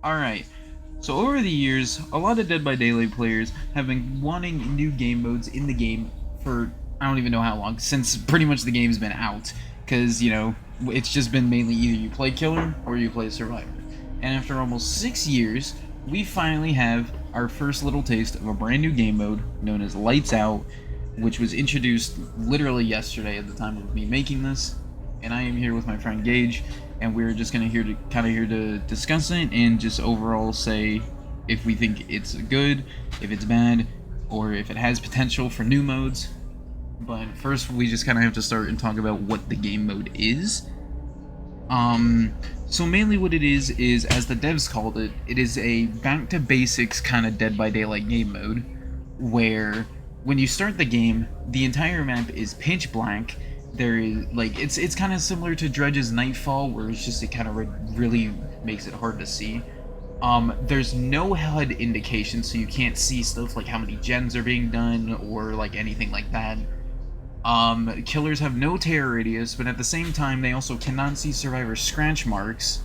Alright, so over the years, a lot of Dead by Daylight players have been wanting new game modes in the game for I don't even know how long, since pretty much the game's been out. Because, it's just been mainly either you play Killer or you play Survivor. And after almost 6 years, we finally have our first little taste of a brand new game mode known as Lights Out, which was introduced literally yesterday at the time of me making this. And I am here with my friend Gage, and we're just here to discuss it and just overall say if we think it's good, if it's bad, or if it has potential for new modes. But first, we just kind of have to start and talk about what the game mode is. So mainly what it is, as the devs called it, it is a back to basics kind of Dead by Daylight game mode, where when you start the game, the entire map is pitch black. There is, it's kind of similar to Dredge's Nightfall, where it's just, it kind of really makes it hard to see. There's no HUD indication, so you can't see stuff like how many gens are being done, or anything like that. Killers have no terror radius, but at the same time, they also cannot see survivor scratch marks.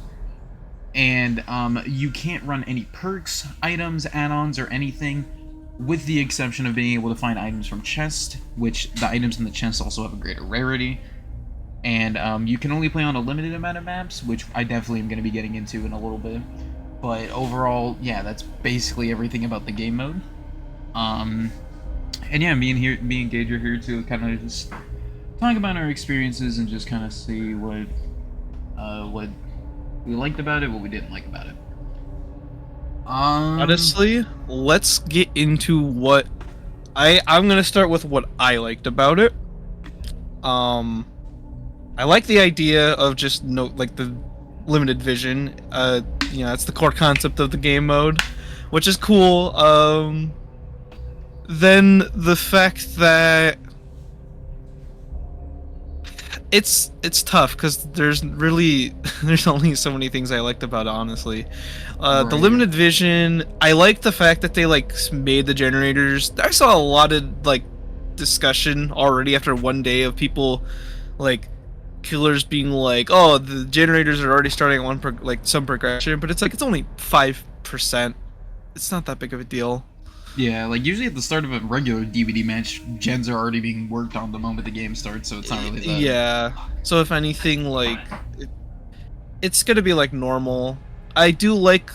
And, you can't run any perks, items, add-ons, or anything, with the exception of being able to find items from chest, which the items in the chest also have a greater rarity. And, you can only play on a limited amount of maps, which I definitely am going to be getting into in a little bit. But overall, yeah, that's basically everything about the game mode. And yeah, me and Gage are here to kind of just talk about our experiences and just kind of see what we liked about it, what we didn't like about it. Honestly, let's get into what I'm gonna start with what I liked about it. I like the idea of just the limited vision. That's the core concept of the game mode, which is cool. Then the fact that it's tough because there's only so many things I liked about it, honestly. Right. The limited vision, I like the fact that they made the generators. I saw a lot of discussion already after one day of people killers being oh, the generators are already starting at some progression, but it's it's only 5%. It's not that big of a deal. Yeah, usually at the start of a regular DVD match, gens are already being worked on the moment the game starts, so it's not really that. Yeah, so if anything, it's gonna be normal. I do like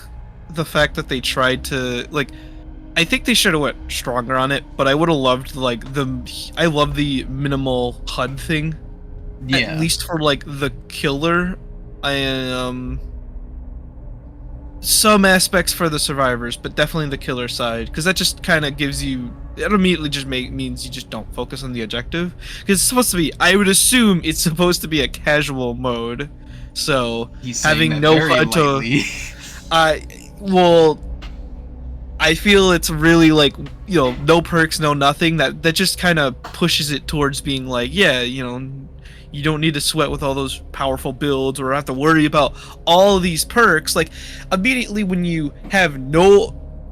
the fact that they tried to, I think they should have went stronger on it, but I would have loved, I love the minimal HUD thing. Yeah. At least for, the killer. Some aspects for the survivors, but definitely the killer side, because that just kind of gives you, it immediately just means you just don't focus on the objective, because it's supposed to be, I would assume it's supposed to be a casual mode, so having no HUD to, well, I feel it's really no perks, no nothing, that just kind of pushes it towards being yeah, you don't need to sweat with all those powerful builds or have to worry about all these perks. Immediately when you have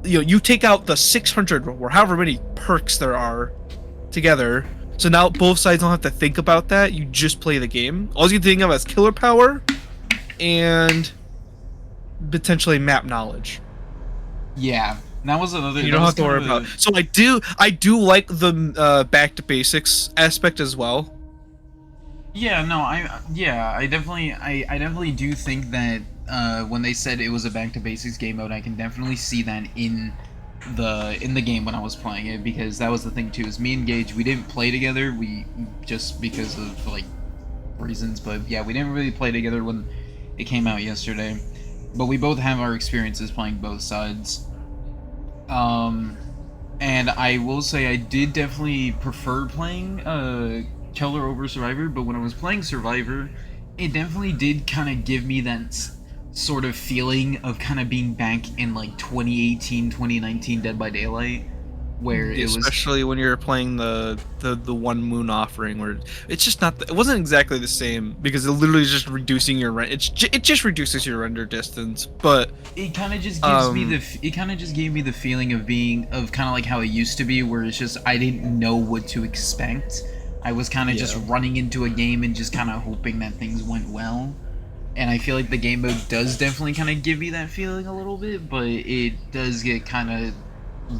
you take out the 600 or however many perks there are together, so now both sides don't have to think about that. You just play the game. All you think of is killer power and potentially map knowledge. Yeah, that was another. You don't have to worry about. So I do like the back to basics aspect as well. Yeah, no, I definitely do think that when they said it was a back to basics game mode, I can definitely see that in the game when I was playing it, because that was the thing too. Is me and Gage, we didn't play together. We just because of reasons, but yeah, we didn't really play together when it came out yesterday. But we both have our experiences playing both sides. And I will say I did definitely prefer playing Killer over Survivor, but when I was playing Survivor, it definitely did kind of give me that sort of feeling of kind of being back in 2018, 2019 Dead by Daylight, where it was, especially when you're playing the one moon offering, where it's just not, it wasn't exactly the same, because it literally is just reducing your it just reduces your render distance, but it kind of just gives me gave me the feeling of being kind of how it used to be, where it's just I didn't know what to expect. I was kind of just running into a game and just kind of hoping that things went well. and I feel like the game mode does definitely kind of give you that feeling a little bit, but it does get kind of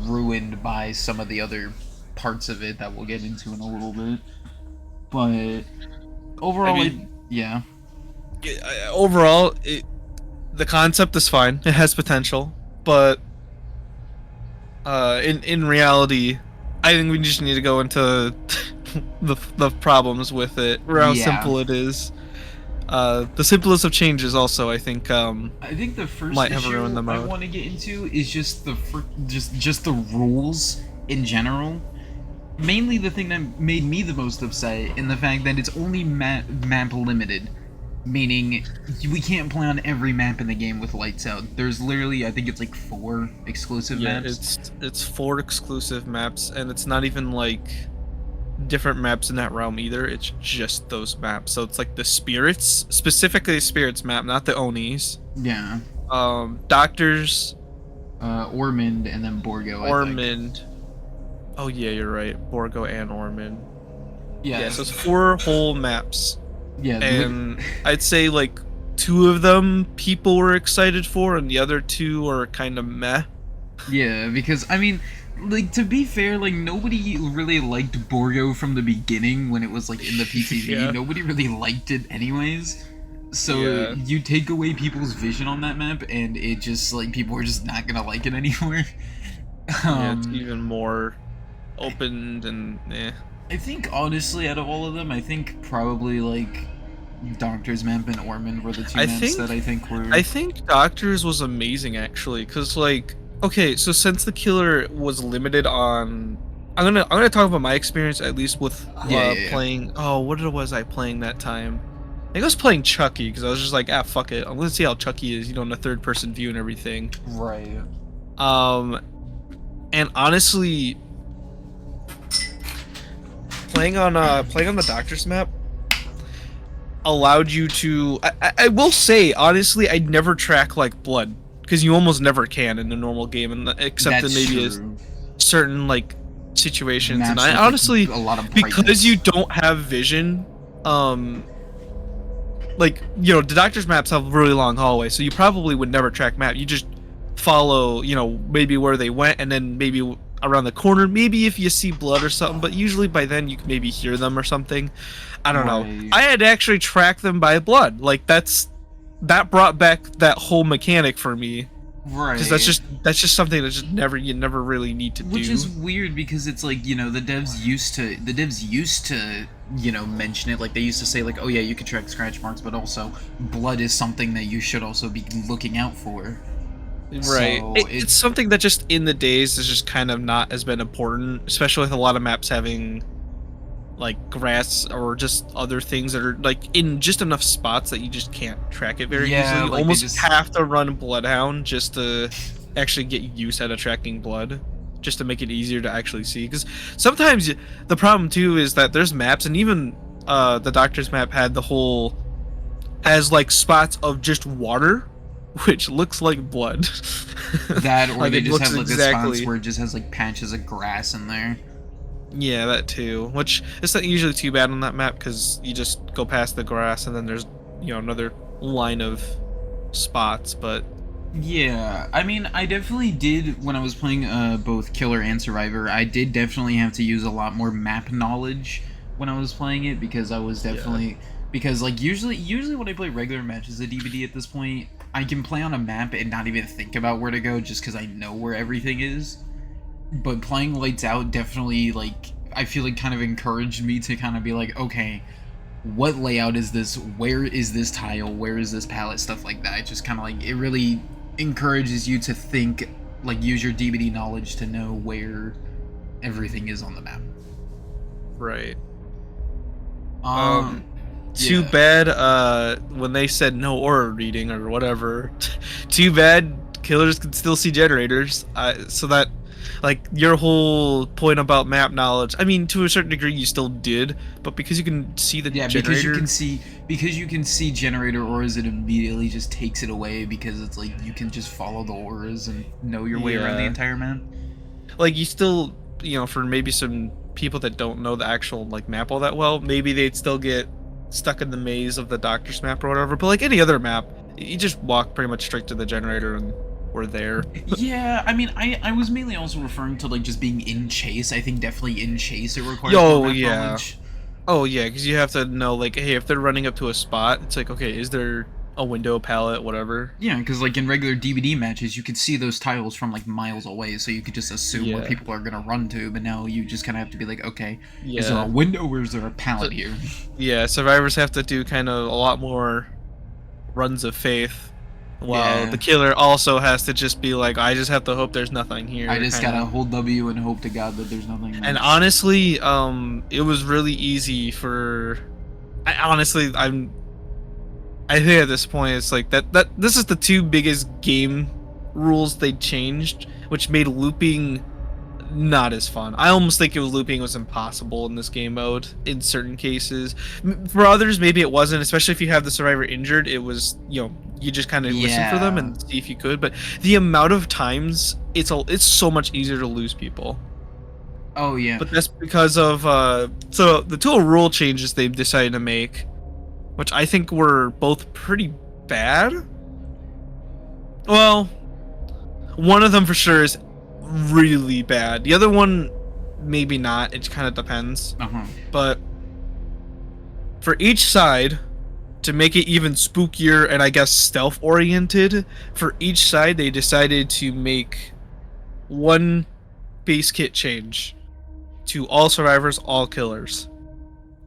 ruined by some of the other parts of it that we'll get into in a little bit. But I overall, mean, yeah, overall, the concept is fine. It has potential, but in reality, I think we just need to go into the problems with it, or how yeah. simple it is. The simplest of changes, also, I think, I think the first might have ruined issue the I mode. want to get into is just just the rules in general. Mainly the thing that made me the most upset in the fact that it's only map limited, meaning we can't play on every map in the game with lights out. There's literally, I think it's like 4 exclusive Yeah, maps. it's 4 exclusive maps, and it's not even like different maps in that realm either. It's just those maps. So it's like the spirits, specifically the spirits map, not the Onis. Yeah, Doctors, Ormond and then Borgo, I think. Ormond. Oh yeah, you're right. Borgo and Ormond. Yeah, Yeah, so it's 4 whole maps, yeah, and I'd say like 2 of them people were excited for, and the other 2 are kind of meh. yeah. Because I mean, like to be fair, like nobody really liked Borgo from the beginning when it was like in the PTV. Yeah. Nobody really liked it anyways. So Yeah. you take away people's vision on that map, and it just like people are just not gonna like it anymore. Yeah, it's um, even more opened and I think honestly, out of all of them, I think probably like Doctor's map and Ormond were the two I maps think that I think were. I think Doctors was amazing actually, cuz like okay, so since the killer was limited on I'm gonna talk about my experience at least with Yeah. playing. Oh, what was I playing that time? I think I was playing Chucky because I was just like, ah, fuck it. I'm gonna see how Chucky is, in a third person view and everything. Right. Um, and honestly, playing on the Doctor's map allowed you to. I will say honestly, I'd never track like blood because you almost never can in a normal game, and except in That's maybe true. a certain like situations. And Maps I with honestly, like, a lot of because brightness. you don't have vision, like the Doctor's maps have really long hallways, so you probably would never track map. You just follow, maybe where they went, and then maybe around the corner, maybe if you see blood or something, but usually by then you can maybe hear them or something. I don't know. Right. I had to actually track them by blood. Like that brought back that whole mechanic for me, Right. because that's just something that you never really need to Which do. is weird because it's like, the devs used to mention it. Like they used to say like, oh yeah, you can track scratch marks, but also blood is something that you should also be looking out for. Right. So It's something that just in the days is just kind of not as been important, especially with a lot of maps having like grass or just other things that are like in just enough spots that you just can't track it very Yeah, easily. You like they almost just have to run Bloodhound just to actually get used out of tracking blood, just to make it easier to actually see. Because sometimes the problem too is that there's maps, and even the Doctor's map has like spots of just water, which looks like blood. that, or Like they it just looks have like the spots exactly. where it just has like patches of grass in there. Yeah, that too. Which it's not usually too bad on that map because you just go past the grass and then there's another line of spots. But Yeah, I mean, I definitely did when I was playing both Killer and Survivor. I did definitely have to use a lot more map knowledge when I was playing it because I was definitely because like usually when I play regular matches of DBD at this point, I can play on a map and not even think about where to go just because I know where everything is. But playing Lights Out definitely like I feel like kind of encouraged me to kind of be like, okay, what layout is this? Where is this tile? Where is this palette? Stuff like that. It just kind of like it really encourages you to think, like use your DBD knowledge to know where everything is on the map. right. Um, Too yeah. bad when they said no aura reading or whatever. Too bad killers can still see generators. So that like your whole point about map knowledge, I mean to a certain degree you still did, but because you can see the Yeah, generator, because you can see generator auras, it immediately just takes it away because it's like you can just follow the auras and know your way around the Yeah. entire map. like you still, for maybe some people that don't know the actual like map all that well, maybe they'd still get stuck in the maze of the doctor's map or whatever. But like any other map, you just walk pretty much straight to the generator and we're there. Yeah, I mean, I was mainly also referring to like just being in chase. I think definitely in chase it requires more map knowledge. Oh yeah, because you have to know like, hey, if they're running up to a spot, it's like, okay, is there a window, pallet, whatever? Yeah, because like in regular DVD matches, you could see those tiles from like miles away, so you could just assume where people are gonna run to. But now you just kind of have to be like, okay, is there a window or is there a pallet here? Yeah, survivors have to do kind of a lot more runs of faith, while the killer also has to just be like, I just have to hope there's nothing here. I just gotta hold W and hope to God that there's nothing. And honestly, it was really easy for. I think at this point it's like that this is the two biggest game rules they changed, which made looping not as fun. I almost think looping was impossible in this game mode in certain cases. For others, maybe it wasn't, especially if you have the survivor injured. It was, you just kind of listen for them and see if you could. But the amount of times it's so much easier to lose people. Oh yeah. But that's because of so the two rule changes they've decided to make, which I think were both pretty bad. Well, one of them for sure is really bad. The other one, maybe not. It kind of depends. But for each side, to make it even spookier and I guess stealth-oriented, for each side they decided to make one base kit change to all survivors, all killers.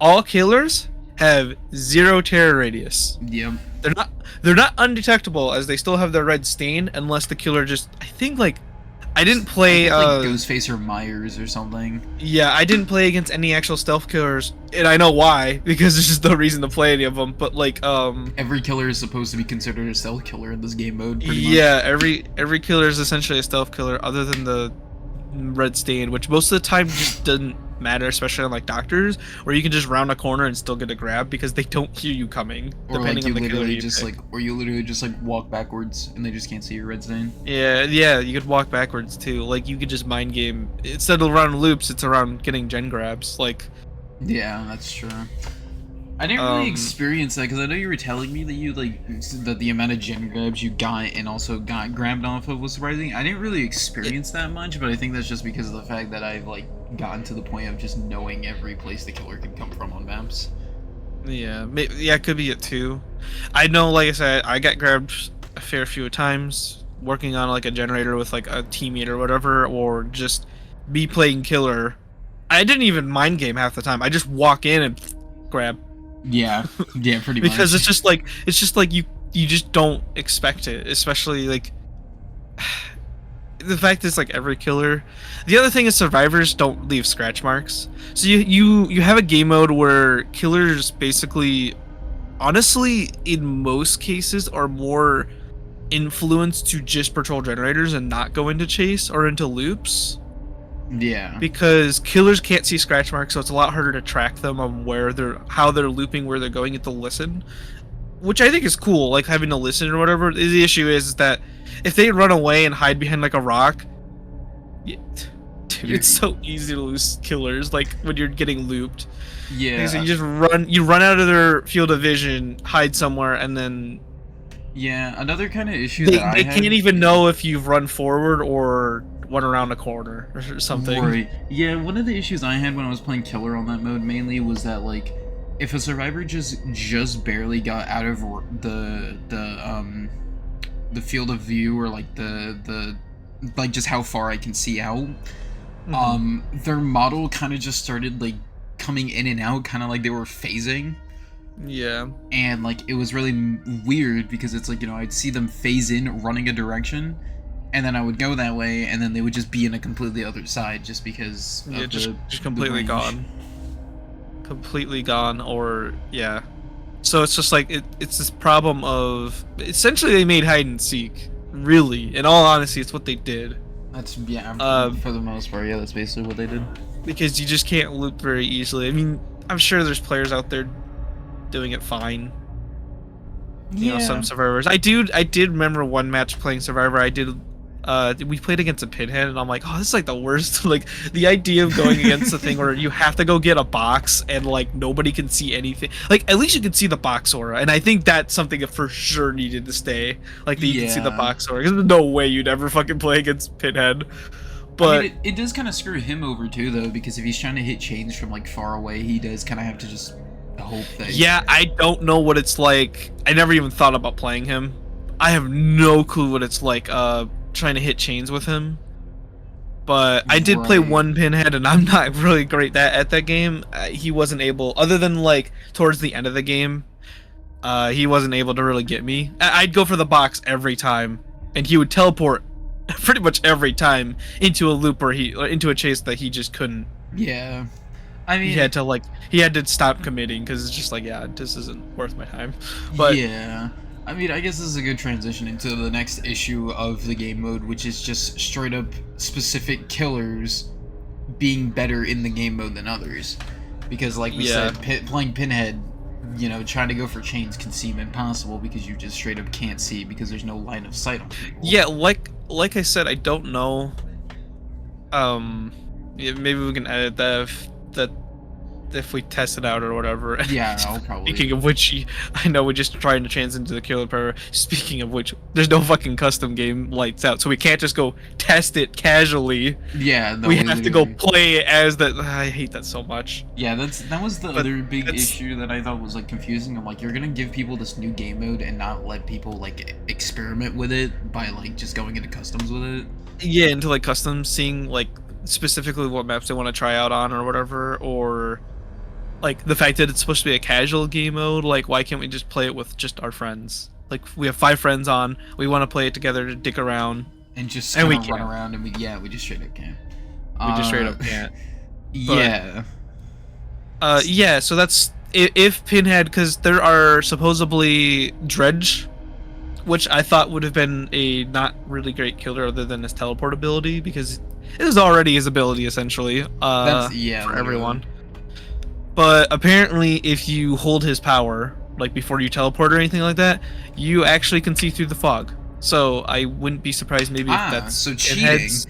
All killers have 0 terror radius. Yep. They're not undetectable, as they still have their red stain, unless the killer just, I think, like, I didn't play like Ghostface or Myers or something. Yeah, I didn't play against any actual stealth killers, and I know why, because there's just no reason to play any of them. But like, every killer is supposed to be considered a stealth killer in this game mode. Pretty much. every killer is essentially a stealth killer, other than the red stain, which most of the time just doesn't matter, especially on like doctors, where you can just round a corner and still get a grab because they don't hear you coming. Or like you literally just like walk backwards and they just can't see your red stain. Yeah, you could walk backwards too. Like you could just mind game, instead of around loops, it's around getting gen grabs. Like, yeah, that's true. I didn't really experience that because I know you were telling me that you that the amount of gen grabs you got and also got grabbed off of was surprising. I didn't really experience that much, but I think that's just because of the fact that I've like gotten to the point of just knowing every place the killer can come from on maps. Yeah, it could be it too. I know, like I said, I got grabbed a fair few times working on like a generator with like a teammate or whatever, or just me playing killer. I didn't even mind game half the time. I just walk in and grab. Yeah, pretty much. Because it's just like you just don't expect it, especially like the fact is like every killer. The other thing is survivors don't leave scratch marks, so you have a game mode where killers basically, honestly, in most cases are more influenced to just patrol generators and not go into chase or into loops. Yeah. Because killers can't see scratch marks, so it's a lot harder to track them on how they're looping, where they're going. You have to listen, which I think is cool, like having to listen or whatever. The issue is that if they run away and hide behind like a rock, dude, it's so easy to lose killers. Like when you're getting looped. Yeah. So you run out of their field of vision, hide somewhere, and then. Yeah, another kind of issue they can't even know if you've run forward or went around a corner or something. Right. Yeah, one of the issues I had when I was playing killer on that mode mainly was that like if a survivor just barely got out of the field of view, or like the like just how far I can see out, their model kind of just started like coming in and out, kind of like they were phasing. Yeah. And like it was really weird because it's like, I'd see them phase in running a direction, and then I would go that way, and then they would just be in a completely other side just because of just completely gone. Completely gone, or yeah. So it's just like it's this problem of essentially they made hide and seek. Really, in all honesty, it's what they did. That's for the most part, yeah, that's basically what they did. Because you just can't loop very easily. I mean, I'm sure there's players out there doing it fine. You know, some survivors. I did remember one match playing Survivor. I did We played against a pinhead, and I'm like, oh, this is like the worst. Like the idea of going against the thing where you have to go get a box and like nobody can see anything. Like at least you can see the box aura, and I think that's something that for sure needed to stay. Like that you can see the Yeah. box aura. Because there's no way you'd ever fucking play against pinhead. I mean, But it does kind of screw him over too, though, because if he's trying to hit chains from like far away, he does kind of have to just hope that. yeah, I don't know what it's like. I never even thought about playing him. I have no clue what it's like trying to hit chains with him. But I did play Right. one pinhead, and I'm not really great at that game. He wasn't able, other than like towards the end of the game, he wasn't able to really get me. I'd go for the box every time, and he would teleport pretty much every time into a loop or into a chase that he just couldn't. Yeah. I mean, He had to stop committing because it's just like, yeah, this isn't worth my time. But yeah. I mean, I guess this is a good transition into the next issue of the game mode, which is just straight up specific killers being better in the game mode than others. Because, like we Yeah. said, playing Pinhead, you know, trying to go for chains can seem impossible because you just straight up can't see because there's no line of sight on people. yeah, like I said, I don't know. Yeah, maybe we can edit that if we test it out or whatever. Yeah, I'll probably. Speaking of which, I know we're just trying to transition into the killer power. Speaking of which, there's no fucking custom game Lights Out, so we can't just go test it casually. Yeah, no, We have to go literally- play it as that. I hate that so much. Yeah, that was the But other big that's- issue that I thought was like confusing. I'm like, you're gonna give people this new game mode and not let people like experiment with it by like just going into customs with it. Yeah, into like custom, seeing like specifically what maps they want to try out on or whatever, or like the fact that it's supposed to be a casual game mode. Like, why can't we just play it with just our friends? Like, we have 5 friends on. We want to play it together to dick around. And just And we kind of run can't. around and we just straight up can't. We just straight up can't. Yeah. Yeah. So that's if Pinhead, because there are supposedly Dredge, which I thought would have been a not really great killer other than his teleport ability, because it is already his ability essentially. That's yeah. For literally. everyone. But apparently, if you hold his power, like before you teleport or anything like that, you actually can see through the fog. So I wouldn't be surprised maybe if that's so cheating. Pinhead's.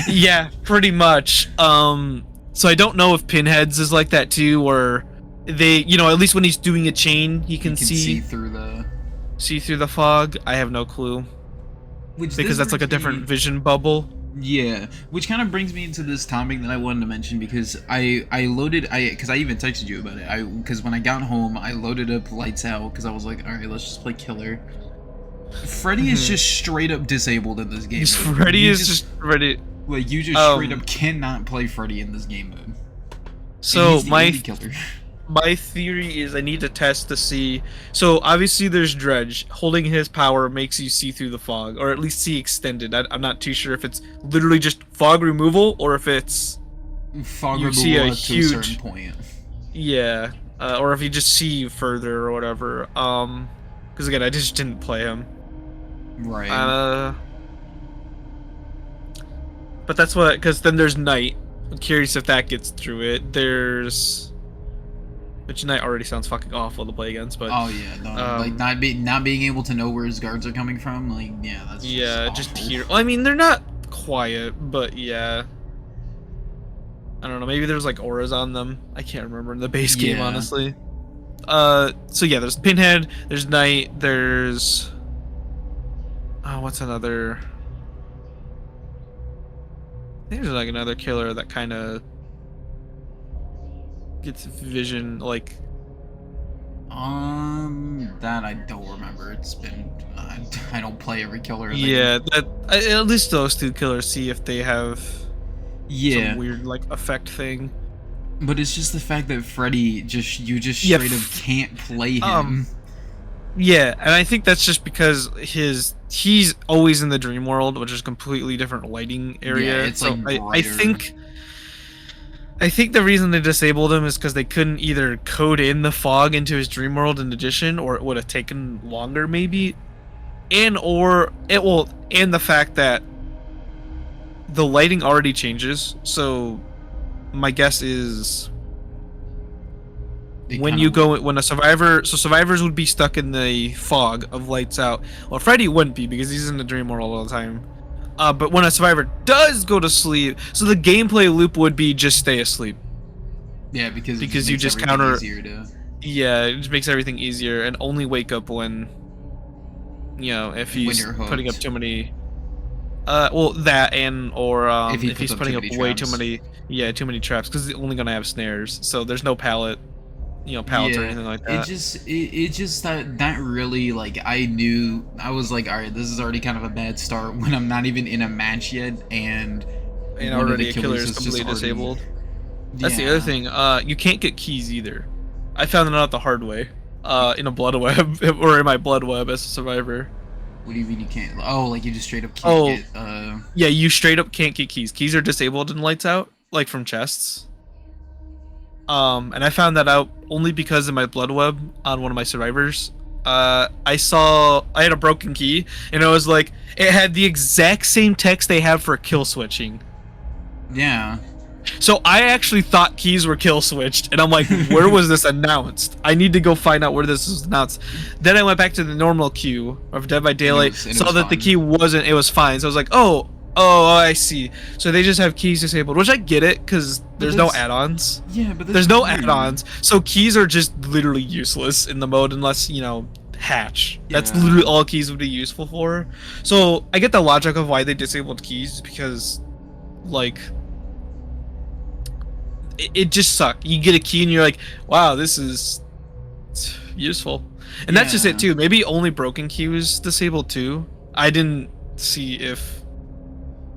Yeah, pretty much. So I don't know if Pinhead's is like that too, or they, you know, at least when he's doing a chain, he can, You can see through the fog. I have no clue which because this that's like a brings different me- vision bubble. Yeah, which kind of brings me into this topic that I wanted to mention because because I even texted you about it. Because when I got home, I loaded up Lights Out because I was like, all right, let's just play Killer. Freddy is just straight up disabled in this game mode. Freddy You is just ready. like you just straight up cannot play Freddy in this game mode. And So he's the my only killer. My theory is I need to test to see. So obviously there's Dredge. Holding his power makes you see through the fog, or at least see extended. I'm not too sure if it's literally just fog removal or if it's Fog you removal see a up to a certain huge- point. yeah, or if you just see further or whatever. Because again, I just didn't play him. Right. But that's what. Because then there's Night. I'm curious if that gets through it. Which Night already sounds fucking awful to play against, but Oh yeah, no, like not being able to know where his guards are coming from, like yeah, that's yeah, just awful. hear. Well, I mean, they're not quiet, but yeah. I don't know. Maybe there's like auras on them. I can't remember in the base game, Yeah. honestly. So yeah, there's Pinhead. There's Night. There's. Oh, what's another? I think there's like another killer that kind of gets vision like. That I don't remember. It's been I don't play every killer. Yeah, at least those 2 killers, see if they have Yeah, some weird like effect thing. but it's just the fact that Freddy you just Yeah, straight up can't play him. Yeah, and I think that's just because he's always in the dream world, which is a completely different lighting area. Yeah, it's so like I brighter. think the reason they disabled him is because they couldn't either code in the fog into his dream world in addition, or it would have taken longer maybe, and the fact that the lighting already changes. So my guess is It when kinda you go when a survivor, so survivors would be stuck in the fog of Lights Out. Well, Freddy wouldn't be because he's in the dream world all the time. But when a survivor does go to sleep, so the gameplay loop would be just stay asleep. Yeah, because it just Because you makes just everything counter. easier to. Yeah, it just makes everything easier, and only wake up when, if When he's you're putting up hooked. too many. Well, that and or If he if puts he's up too putting up many way too traps. many, too many traps, because he's only gonna have snares, so there's no pallet, pallets or Yeah, anything like it that. just it just that really like I knew I was like, all right, this is already kind of a bad start when I'm not even in a match yet, and And one of the already a killer killers is is just completely already. disabled. That's the other Yeah. thing. You can't get keys either. I found it out the hard way. In a blood web or in my blood web as a survivor. What do you mean you can't? Oh, like you just straight up can't Oh, get. yeah, you straight up can't get keys. Keys are disabled in lights out, like from chests. And I found that out only because of my blood web on one of my survivors. I had a broken key, and it was like it had the exact same text they have for kill switching. Yeah. So I actually thought keys were kill switched, and I'm like, where was this announced? I need to go find out where this was announced. Then I went back to the normal queue of Dead by Daylight, And it saw was that the fine. key wasn't, it was fine. So I was like, oh, I see. So they just have keys disabled, which I get it, because there's no that's- add-ons. Yeah, but There's that's no weird. add-ons, so keys are just literally useless in the mode unless, hatch. That's Yeah. literally all keys would be useful for. So I get the logic of why they disabled keys, because, like, it just sucked. You get a key and you're like, wow, this is useful. And that's just Yeah. it too. Maybe only broken key was disabled too. I didn't see if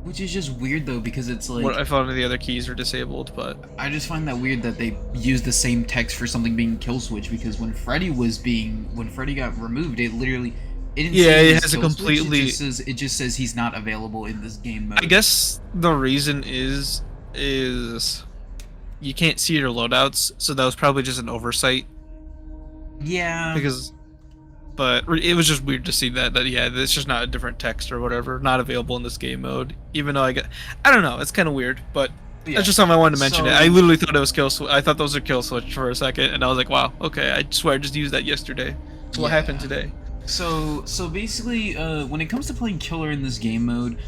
Which is just weird though, because it's what like I found the other keys were disabled, but I just find that weird that they use the same text for something being kill switch, because when Freddy got removed, it literally it didn't yeah, say it was has a kill switch, completely. it just says he's not available in this game mode. I guess the reason is you can't see your loadouts, so that was probably just an oversight. Yeah. But it was just weird to see that yeah, it's just not a different text or whatever, not available in this game mode. Even though I don't know, it's kind of weird, but Yeah. that's just something I wanted to mention. So- I literally thought it was kill switch. I thought those were kill switch for a second, and I was like, wow, okay. I swear I just used that yesterday. So what Yeah. happened today? So basically, when it comes to playing killer in this game mode,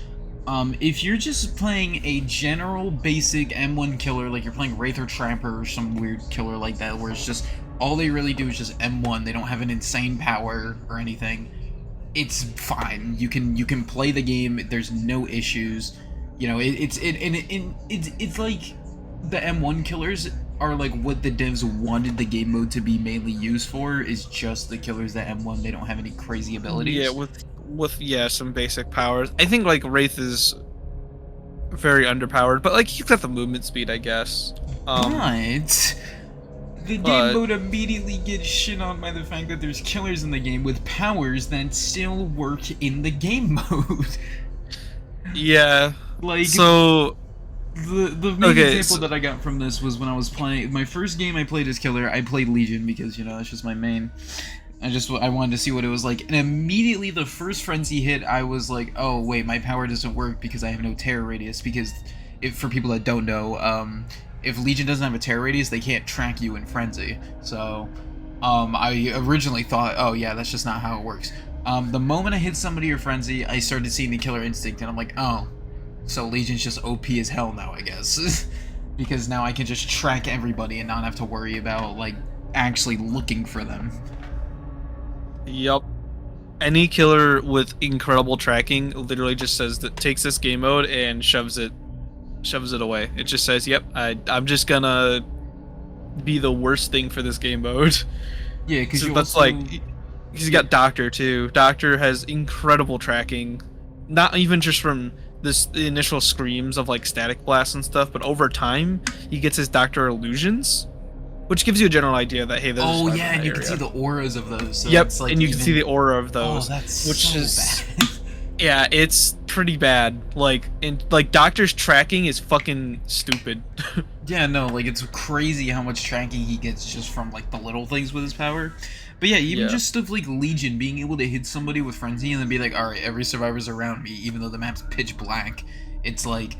if you're just playing a general basic M1 killer, like you're playing Wraith or Trapper or some weird killer like that, where it's just all they really do is just M1, they don't have an insane power or anything, it's fine. You can play the game. There's no issues. It's like the M1 killers are like what the devs wanted the game mode to be mainly used for, is just the killers that M1. They don't have any crazy abilities. Yeah, with some basic powers. I think like Wraith is very underpowered, but like he's got the movement speed, I guess. But the game but- mode immediately gets shit on by the fact that there's killers in the game with powers that still work in the game mode. Yeah. Like, So the main example that I got from this was when I was playing my first game I played as killer. I played Legion because that's just my main. I wanted to see what it was like, and immediately the first frenzy hit, I was like, oh wait, my power doesn't work because I have no terror radius. Because for people that don't know, if Legion doesn't have a terror radius, they can't track you in frenzy. So I originally thought, oh yeah, that's just not how it works. The moment I hit somebody or frenzy, I started seeing the killer instinct, and I'm like, oh, so Legion's just OP as hell now, I guess. Because now I can just track everybody and not have to worry about like actually looking for them. Yup. Any killer with incredible tracking literally just says that takes this game mode and shoves it away. It just says, "Yep, I'm just gonna be the worst thing for this game mode." Yeah, because So you that's also... like he's got Doctor too. Doctor has incredible tracking, not even just from the initial screams of like static blasts and stuff, but over time he gets his Doctor illusions, which gives you a general idea that hey, there's Oh a yeah, and you can area. see the auras of those. So Yep, it's like and you can see the even... aura of those, Oh, that's which so is bad. yeah, it's pretty bad. Like Doctor's tracking is fucking stupid. Yeah, no, like it's crazy how much tracking he gets just from like the little things with his power. But yeah, even just stuff like Legion, being able to hit somebody with frenzy and then be like, all right, every survivor's around me, even though the map's pitch black. It's like,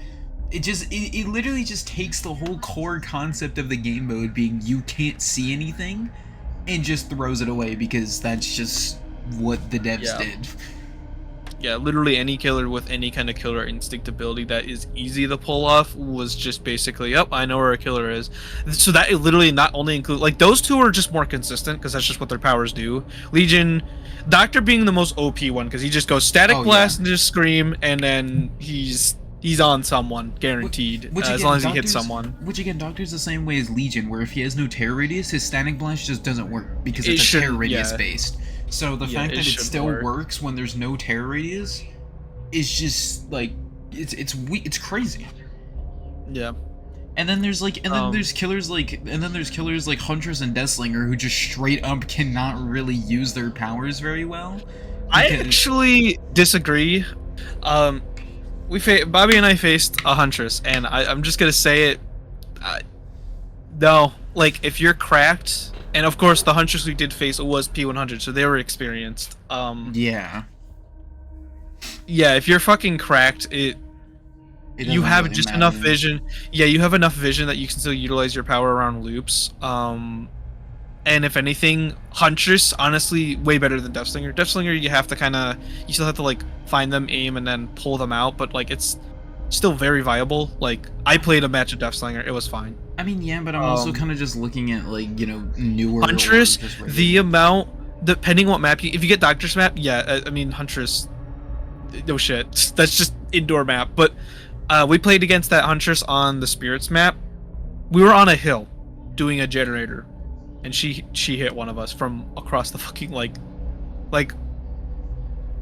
it literally just takes the whole core concept of the game mode being you can't see anything, and just throws it away because that's just what the devs did. Yeah, literally any killer with any kind of killer instinct ability that is easy to pull off was just basically, yep, I know where a killer is. So that it literally not only include like those two are just more consistent because that's just what their powers do. Legion, Doctor being the most OP one because he just goes static Oh yeah. blast and just scream, and then he's on someone guaranteed Which as again, long as he hits someone. Which again, Doctor's the same way as Legion, where if he has no terror radius, his static blast just doesn't work because It it's a terror shouldn't, radius yeah. based. So the Yeah, fact it that it shouldn't still work. works when there's no terror radius is just like it's crazy. Yeah. And then there's Um, there's killers like Huntress and Deathslinger who just straight up cannot really use their powers very well. I Because actually disagree. Um, Bobby and I faced a Huntress, and I'm just gonna say it. No, like if you're cracked, and of course the Huntress we did face was P100, so they were experienced. yeah, Yeah, if you're fucking cracked, it you doesn't have really just matter. enough vision. Yeah, you have enough vision that you can still utilize your power around loops. And if anything, Huntress honestly way better than Deathslinger. Deathslinger, you still have to like find them, aim, and then pull them out, but like it's still very viable. Like I played a match of Deathslinger, it was fine. I mean, yeah, but I'm also kind of just looking at like newer Huntress, or just regular. the amount, depending what map if you get Doctor's map, yeah, I mean Huntress, no shit, that's just indoor map. But we played against that Huntress on the Spirits map. We were on a hill doing a generator, and she hit one of us from across the fucking like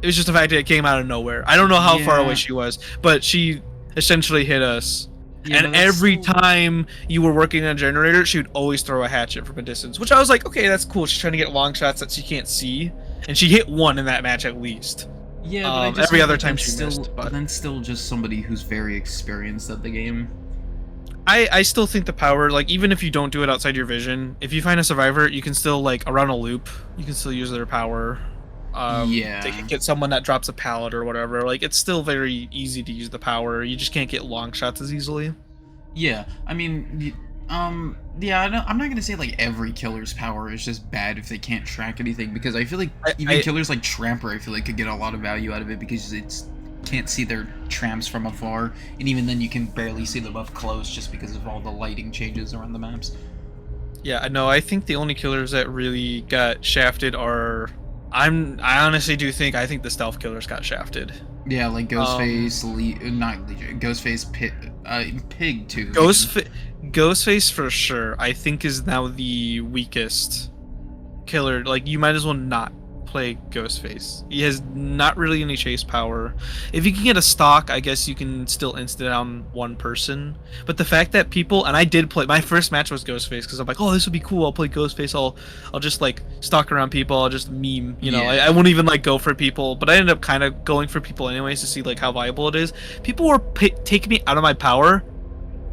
it was just the fact that it came out of nowhere. I don't know how far away she was, but she essentially hit us. Yeah, And every time you were working on a generator, she would always throw a hatchet from a distance, which I was like, okay, that's cool. She's trying to get long shots that she can't see, and she hit one in that match at least. Yeah, but I just every mean other that time that's she still, missed. but But then still just somebody who's very experienced at the game. I still think the power, like even if you don't do it outside your vision, if you find a survivor, you can still like around a loop, you can still use their power. Yeah. They can get someone that drops a pallet or whatever. Like it's still very easy to use the power. You just can't get long shots as easily. Yeah, I mean, yeah, I'm not gonna say like every killer's power is just bad if they can't track anything, because I feel like even killers like Tramper, I feel like could get a lot of value out of it because it's can't see their tramps from afar, and even then you can barely see them up close just because of all the lighting changes around the maps. Yeah, no, I think the only killers that really got shafted are I honestly do think the stealth killers got shafted. Yeah, like Ghostface, not Legion, Ghostface, Pig too. Ghostface for sure, I think is now the weakest killer. Like you might as well not play Ghostface. He has not really any chase power. If you can get a stock, I guess you can still instant down one person. But the fact that people, and I did play, my first match was Ghostface because I'm like, oh, this would be cool. I'll play Ghostface. I'll just like stalk around people. I'll just meme. You know, Yeah. I won't even like go for people. But I ended up kind of going for people anyways to see like how viable it is. People were taking me out of my power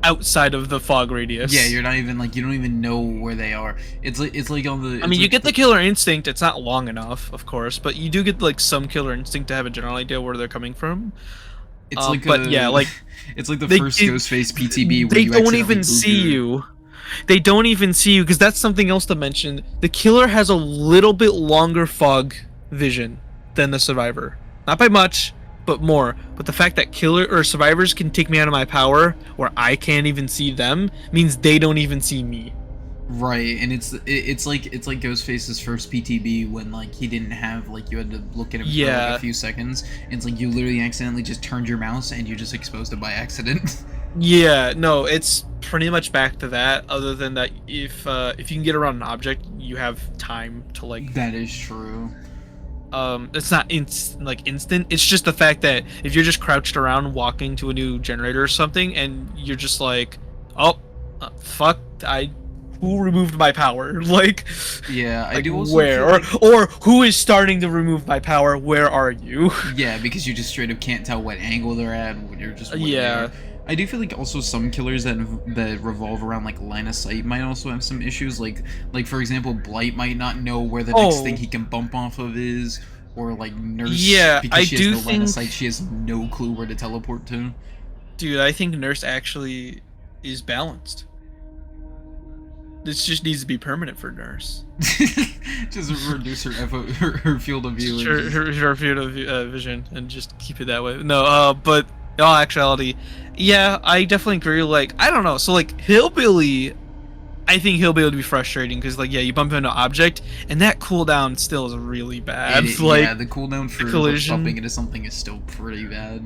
outside of the fog radius. Yeah, you're not even like, you don't even know where they are. It's like on the. I mean, you get the killer instinct. It's not long enough, of course, but you do get like some killer instinct to have a general idea where they're coming from. It's like but yeah, like it's like the first Ghostface PTB where they you don't accidentally even Uber. see you. They don't even see you because that's something else to mention. The killer has a little bit longer fog vision than the survivor, not by much, but more. But the fact that killer or survivors can take me out of my power where I can't even see them means they don't even see me. Right, and it's like Ghostface's first PTB when like he didn't have like you had to look at him for like a few seconds. And it's like you literally accidentally just turned your mouse and you just exposed it by accident. Yeah, no, it's pretty much back to that. Other than that, if you can get around an object, you have time to like. That is true. It's not instant. It's just the fact that if you're just crouched around walking to a new generator or something, and you're just like, oh, fuck, who removed my power? Like, yeah, I like do also where feel or who is starting to remove my power? Where are you? yeah, because you just straight up can't tell what angle they're at when you're just Yeah. I do feel like also some killers that revolve around like line of sight might also have some issues. Like for example, Blight might not know where the next thing he can bump off of is, or like Nurse. Yeah, because she has no line of sight, she has no clue where to teleport to. Dude, I think Nurse actually is balanced. This just needs to be permanent for Nurse. Just reduce her field of view. Her field of vision, and just keep it that way. No, but in all actuality, yeah, I definitely agree. Like, I don't know. So like Hillbilly, I think Hillbilly would be frustrating because like, yeah, you bump into an object, and that cooldown still is really bad. Like, yeah, the cooldown for collision bumping into something is still pretty bad.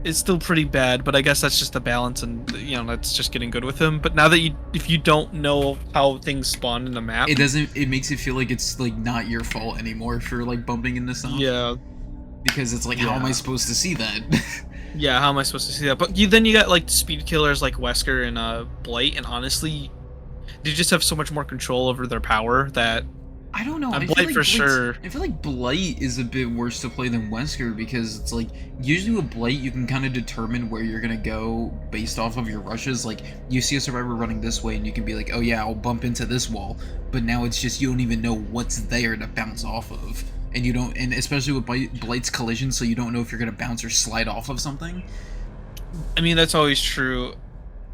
It's still pretty bad, but I guess that's just the balance, and you know, that's just getting good with him. But now that if you don't know how things spawn in the map, it makes it feel like it's like not your fault anymore for like bumping into stuff. Yeah, because it's like, how am I supposed to see that? Yeah, how am I supposed to see that? But then you got like speed killers like Wesker and Blight, and honestly, they just have so much more control over their power that I don't know. Blight for sure. I feel like Blight is a bit worse to play than Wesker because it's like usually with Blight you can kind of determine where you're gonna go based off of your rushes. Like you see a survivor running this way and you can be like, oh yeah, I'll bump into this wall. But now it's just you don't even know what's there to bounce off of, and you don't. And especially with Blight's collision, so you don't know if you're gonna bounce or slide off of something. I mean, that's always true.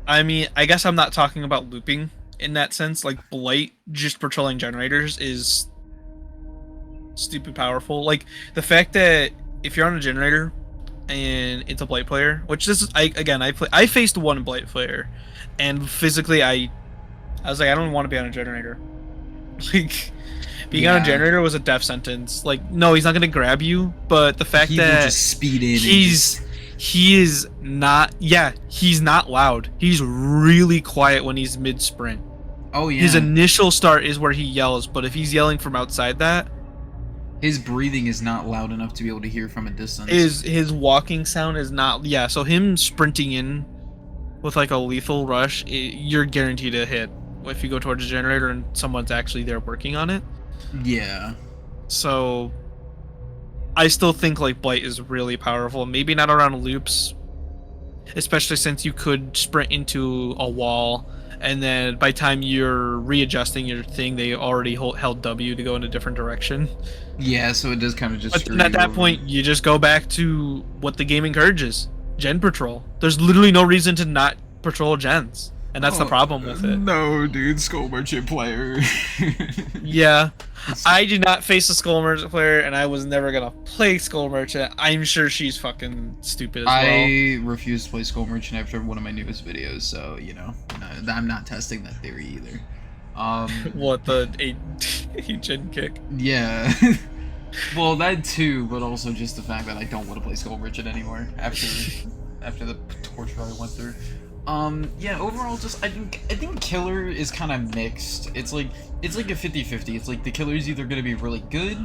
I mean, I guess I'm not talking about looping in that sense. Like Blight just patrolling generators is stupid powerful. Like the fact that if you're on a generator and it's a Blight player, which this is, I faced one Blight player, and physically I was like, I don't want to be on a generator. Like being on a generator was a death sentence. Like, no, he's not gonna grab you, but the fact he that will just speed in, he is not, yeah, he's not loud. He's really quiet when he's mid sprint. Oh yeah. His initial start is where he yells, but if he's yelling from outside that, his breathing is not loud enough to be able to hear from a distance. His walking sound is not, yeah, so him sprinting in with like a lethal rush, you're guaranteed to hit if you go towards a generator and someone's actually there working on it. Yeah. So I still think like Blight is really powerful. Maybe not around loops, especially since you could sprint into a wall, and then by the time you're readjusting your thing, they already held W to go in a different direction. Yeah, so it does kind of just. But at that point, you just go back to what the game encourages: gen patrol. There's literally no reason to not patrol gens, and that's the problem with it. No, dude, Skull Merchant player. Yeah. I did not face a Skull Merchant player, and I was never gonna play Skull Merchant. I'm sure she's fucking stupid as well. I refuse to play Skull Merchant after one of my newest videos, so you know, I'm not testing that theory either. What, the 8 gen kick? Yeah. Well, that too, but also just the fact that I don't want to play Skull Merchant anymore after the torture I went through. Yeah, overall, just I think Killer is kind of mixed. It's like a 50-50. It's like the Killer's either gonna be really good,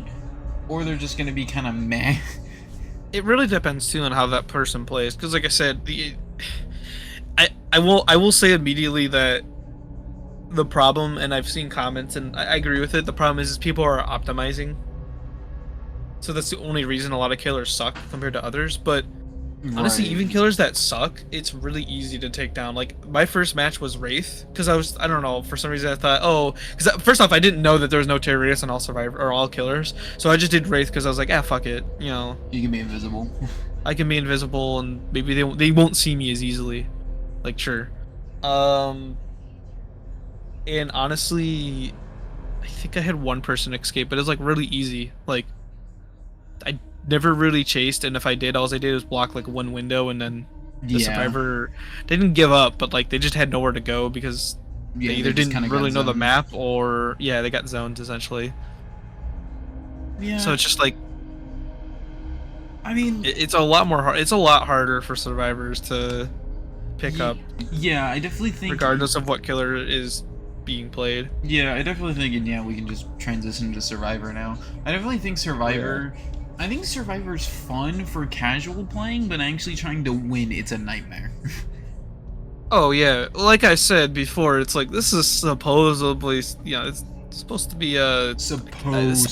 or they're just gonna be kind of meh. It really depends too on how that person plays, because like I said, I will say immediately that the problem, and I've seen comments and I agree with it. The problem is people are optimizing, so that's the only reason a lot of killers suck compared to others. But honestly, even killers that suck, it's really easy to take down. Like my first match was Wraith, because I don't know, for some reason I thought, oh, because first off I didn't know that there was no terrorists on all survivor or all killers, so I just did Wraith because I was like, ah, fuck it, you know. You can be invisible. I can be invisible, and maybe they won't see me as easily. Like, sure. And honestly, I think I had one person escape, but it was like really easy. Like, I never really chased, and if I did, all I did was block like one window, and then the survivor didn't give up, but like they just had nowhere to go because they either didn't really know the map, or yeah, they got zoned essentially. Yeah. So it's just like, I mean, it's a lot more hard. It's a lot harder for survivors to pick up. Yeah, I definitely think, regardless of what killer is being played. Yeah, I definitely think, and yeah, we can just transition to Survivor now. I definitely think Survivor. Yeah. I think Survivor's fun for casual playing, but actually trying to win, it's a nightmare. Oh yeah, like I said before, it's like this is supposedly, you know, it's supposed to be a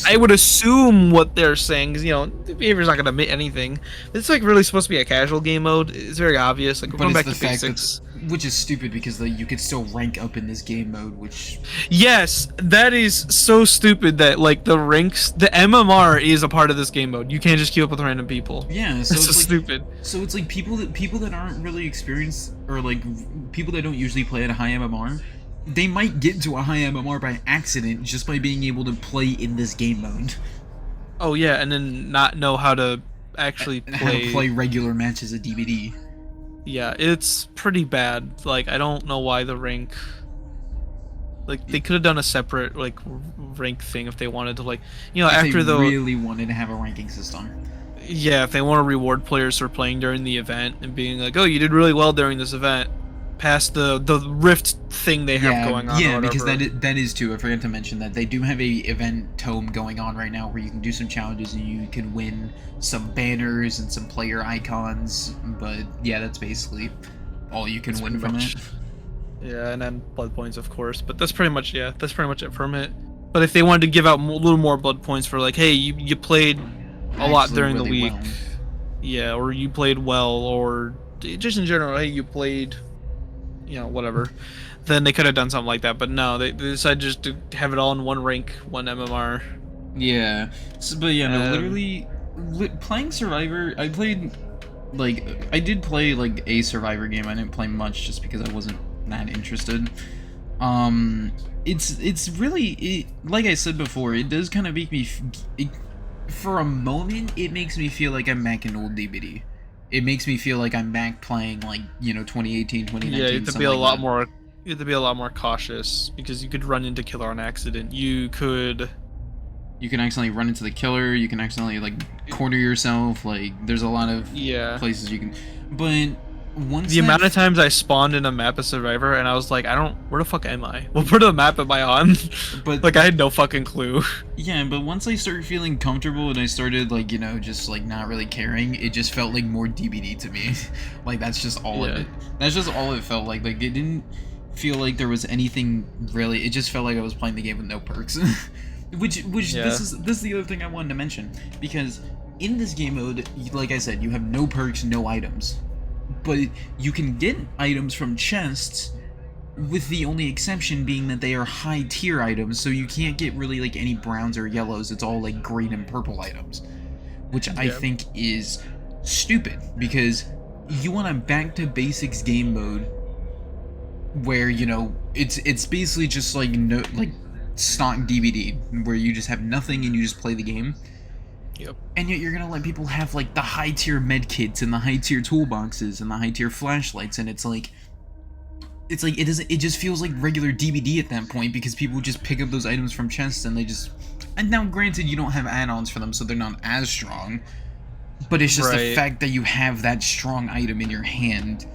I would assume what they're saying, because you know the behavior's not gonna admit anything. It's like really supposed to be a casual game mode. It's very obvious. Like we're going back to basics, which is stupid because you could still rank up in this game mode. Which yes, that is so stupid that like the ranks, the MMR is a part of this game mode. You can't just queue up with random people. Yeah, so it's like, stupid. So it's like people that aren't really experienced, or like people that don't usually play at a high MMR. they might get to a high MMR by accident just by being able to play in this game mode. Oh yeah, and then not know how to actually And how to play. play regular matches of DBD. Yeah, it's pretty bad. Like, I don't know why the rank. Like, they could have done a separate like rank thing if they wanted to. Like, you know, If after they the really wanted to have a ranking system. yeah, if they want to reward players for playing during the event and being like, oh, you did really well during this event, past the rift thing they have going on. Yeah, or because whatever. that is too. I forgot to mention that they do have a event tome going on right now where you can do some challenges and you can win some banners and some player icons. But yeah, that's basically all you can That's win pretty from much- it. Yeah, and then blood points, of course. But that's pretty much that's pretty much it from it. But if they wanted to give out a little more blood points for like, hey, you played a lot Actually, during the really week, well. yeah, or you played well, or just in general, hey, you played, you know, whatever, then they could have done something like that. But no, they decided just to have it all in one rank, one MMR. Yeah, but yeah, no, Um, literally, playing Survivor. I played, like, I did play like a Survivor game. I didn't play much just because I wasn't that interested. It's really like I said before. It does kind of make me, for a moment, it makes me feel like I'm back in old DBD. It makes me feel like I'm back playing like 2018, 2019. yeah, you have to be something a like lot that. more. You have to be a lot more cautious because you could run into killer on accident. You could. You can accidentally run into the killer. You can accidentally like corner yourself. Like there's a lot of Yeah. places you can. But once The amount of times I spawned in a map of Survivor and I was like, where the fuck am I? What part of the map am I on? But Like, I had no fucking clue. yeah, but once I started feeling comfortable and I started like just like not really caring, it just felt like more DBD to me. Like that's just all of Yeah. it. That's just all it felt like. Like it didn't feel like there was anything really. It just felt like I was playing the game with no perks. which Yeah. this is the other thing I wanted to mention, because in this game mode, like I said, you have no perks, no items, but you can get items from chests, with the only exception being that they are high tier items, so you can't get really like any browns or yellows. It's all like green and purple items, which I Yeah. think is stupid, because you want a back to basics game mode where it's basically just like no like stock DVD where you just have nothing and you just play the game. Yep. And yet you're gonna let people have like the high tier med kits and the high tier toolboxes and the high tier flashlights, and it's like it just feels like regular DVD at that point, because people just pick up those items from chests and and now granted you don't have add-ons for them, so they're not as strong, but it's just the Right. fact that you have that strong item in your hand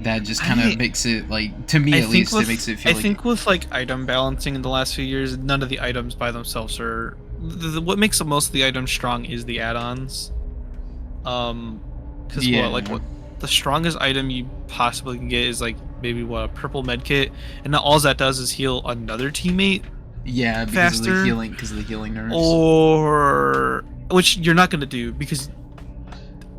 that just kind I- of makes it, like, to me at least, it makes it feel I like think with like item balancing in the last few years, none of the items by themselves are. What makes most of the items strong is the add-ons. Because Yeah. what the strongest item you possibly can get is like maybe a purple med kit, and then all that does is heal another teammate, yeah, faster, because of the healing nerves. or which you're not gonna do because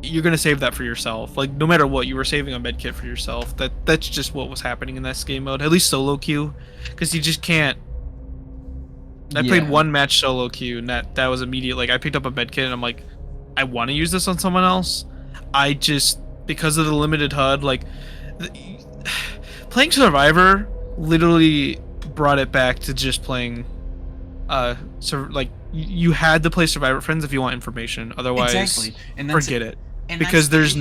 you're gonna save that for yourself. Like no matter what, you were saving a med kit for yourself. That's just what was happening in this game mode, at least solo queue, because you just can't. I played Yeah. one match solo queue, and that was immediate. Like I picked up a med kit, and I'm like, I want to use this on someone else. I just, because of the limited HUD, like playing Survivor literally brought it back to just playing. So like you had to play Survivor Friends if you want information. Otherwise, Exactly. And that's forget it. and Because that's-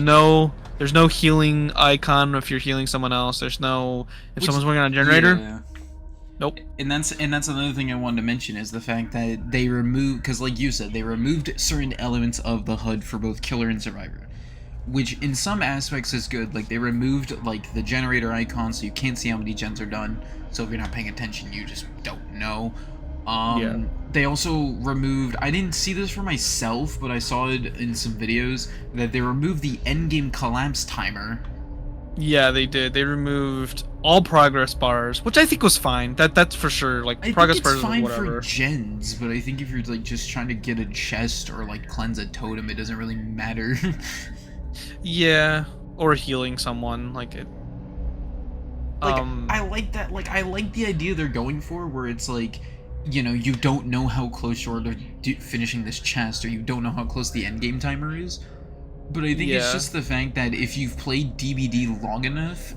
there's no healing icon if you're healing someone else. There's no if Which- someone's working on a generator. Yeah. Nope. And that's another thing I wanted to mention, is the fact that they removed, because like you said, they removed certain elements of the HUD for both Killer and Survivor, which in some aspects is good. Like they removed like the generator icon, so you can't see how many gens are done. So if you're not paying attention, you just don't know. Yeah. They also removed, I didn't see this for myself, but I saw it in some videos, that they removed the endgame collapse timer. Yeah, they did. They removed all progress bars, which I think was fine. That's for sure. Like I progress think it's bars or fine whatever. for gens, but I think if you're like just trying to get a chest or like cleanse a totem, it doesn't really matter. Yeah, or healing someone like it. Like I like that. Like I like the idea they're going for, where it's like, you don't know how close you are to finishing this chest, or you don't know how close the end game timer is. But I think it's Yeah. just the fact that if you've played DBD long enough,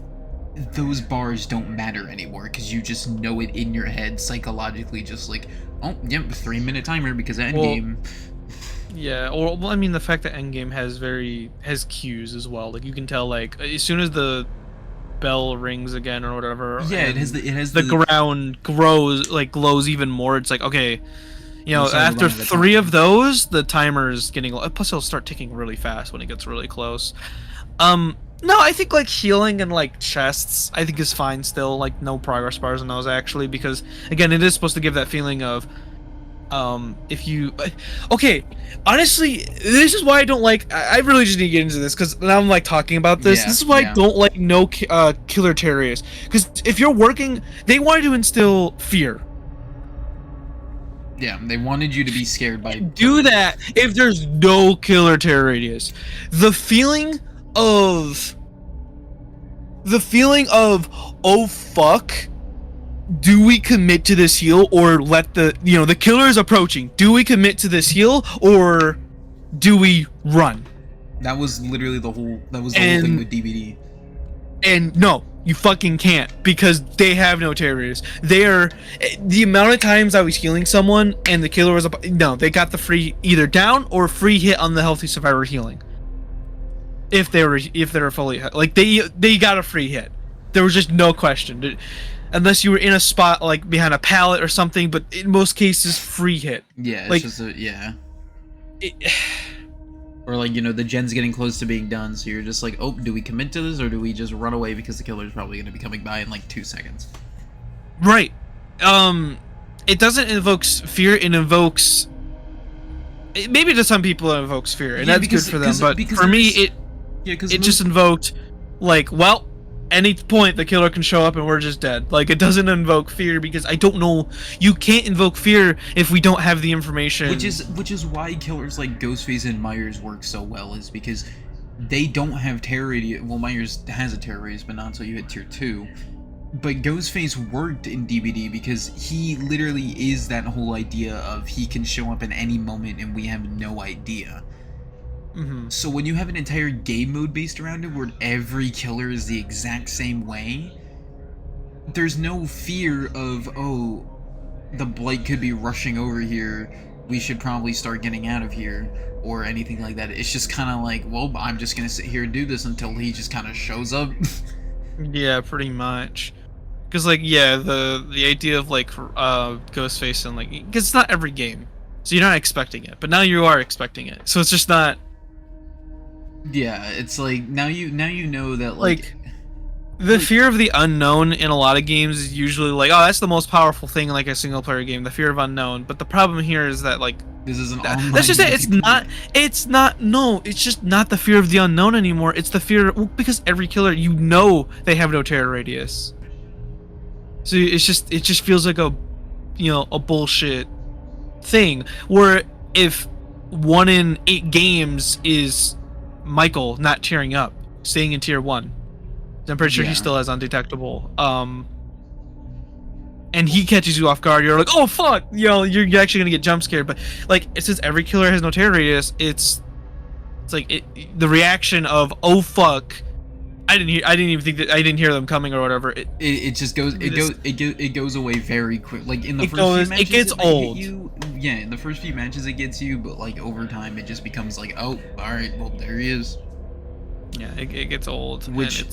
those bars don't matter anymore because you just know it in your head psychologically, just like, oh, yep, 3-minute timer because of Well, endgame. yeah, or well, I mean, the fact that Endgame has cues as well. Like you can tell, like as soon as the bell rings again or whatever, Yeah, it has the ground glows even more. It's like, okay, started after running the 3 of timer. those, the timer's getting low. Plus, it'll start ticking really fast when it gets really close. No, I think like healing and like chests, I think is fine still. Like no progress bars on those actually, because again, it is supposed to give that feeling of, if you, okay, honestly, this is why I don't like. I really just need to get into this because now I'm like talking about this. Yeah, This is why I yeah. don't like killer terrorists, because if you're working, they want to instill fear. Yeah, they wanted you to be scared by Do that if there's no killer terror radius. The feeling of oh fuck, do we commit to this heal or let the killer is approaching, do we commit to this heal or do we run? That was literally the whole whole thing with DVD. And no, you fucking can't, because they have no terrorists. They are, the amount of times I was healing someone and the killer was up, no, they got the free either down or free hit on the healthy survivor healing. If they were fully, like they got a free hit. There was just no question, unless you were in a spot like behind a pallet or something. But in most cases, free hit. Yeah, it's like, just yeah. It, or like, the gen's getting close to being done, so you're just like, oh, do we commit to this or do we just run away because the killer's probably going to be coming by in like 2 seconds? Right. It doesn't invoke fear. It invokes. Maybe to some people it invokes fear, and that's good for them. But for me, it just invoked, like, well, any point the killer can show up and we're just dead. Like, it doesn't invoke fear because I don't know. You can't invoke fear if we don't have the information. Which is why killers like Ghostface and Myers work so well, is because they don't have terror radius. Well, Myers has a terror radius, but not until you hit tier 2. But Ghostface worked in DBD because he literally is that whole idea of he can show up at any moment and we have no idea. Mm-hmm. So when you have an entire game mode based around it where every killer is the exact same way, there's no fear of, oh, the Blight could be rushing over here, we should probably start getting out of here, or anything like that. It's just kind of like, well, I'm just gonna sit here and do this until he just kind of shows up. Yeah, pretty much. Because, like, yeah, the idea of, like, Ghostface and, like, because it's not every game, so you're not expecting it, but now you are expecting it, so it's just not. Yeah, it's like, now you know that, like the fear of the unknown in a lot of games is usually like, oh, that's the most powerful thing in like a single player game, the fear of unknown. But the problem here is that, like, this is an online. That's just it. It's not. No, it's just not the fear of the unknown anymore. It's the fear, well, because every killer, they have no terror radius. So it just feels like a bullshit thing. Where if 1 in 8 games is Michael not tearing up, staying in tier 1. I'm pretty sure he still has undetectable. And he catches you off guard. You're like, oh fuck, you're actually gonna get jump scared. But like, since every killer has no terror radius, it's like the reaction of, oh fuck, I didn't even think that, I didn't hear them coming or whatever. It just goes it goes away very quick. Like in the first few matches, it gets old. Yeah, in the first few matches it gets you, but like over time it just becomes like, oh, all right, well, there he is. Yeah, it gets old, which and